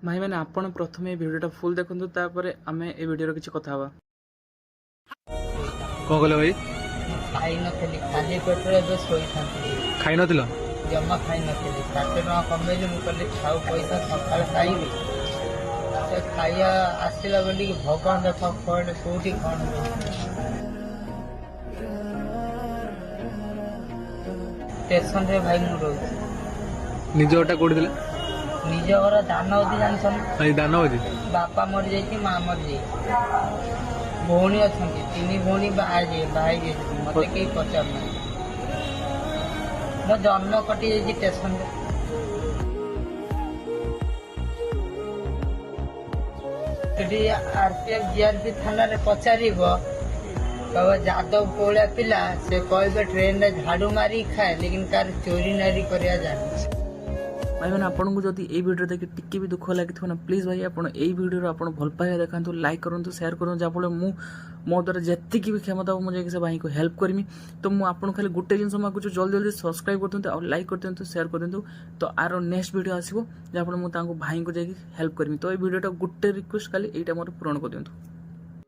भाई मैंने आपण प्रथम ये भिडियोटा फुल देखु तापर आम ए भिडियो किसी कथा हवा कौन कल भाई खाई नथली खाली पेटरे बे सोई थांती खाई नथिल जमा खाई नथली 60 टका कमेली मु कहली खाऊ पैसा सकाळ खाइबी से खाइया आसिला बोली भगवान देख कोड कोठी कोन स्टेशन रे भाई मु रोज निज घरटा कोठी दिला निज घर दानवती जानसन भाई दानवती बापा मर जाई मां मर जाई भौणी अच्छा 3 भौणी बाहर मत कहीं पचार ना मो जन्म कटि जाइए स्टेशन आरपीएफ जीआरपी थाना पचार जादव कोड़ा पिला से कहे ट्रेन रे झाड़ू मारी खाए लेकिन कार चोरी नारी करिया जाने भाई मैंने आपको जब ये वीडियो देखिए टिके भी दुख लगी ना प्लीज भाई आप वीडियो आप भल पाइबा देखा लाइक करूँ शेयर करूँ जहाँफल मो द्वारा जी भी क्षमता हो मुझे से भाई को हेल्प करमी तो मुझे खाली गोटे जिन मांगुँ जल्दी जल्दी सब्सक्राइब कर दिखाँ और लाइक कर दिखाँ शेयर कर दिखाँ तो आर नेक्स्ट वीडियो आसो जहाँफल मुझे भाई को जाकि हेल्प करमी तो ये वीडियोटा गोटे रिक्वेस्ट खाली यहाँ मोर पूरण कर दिखाँ।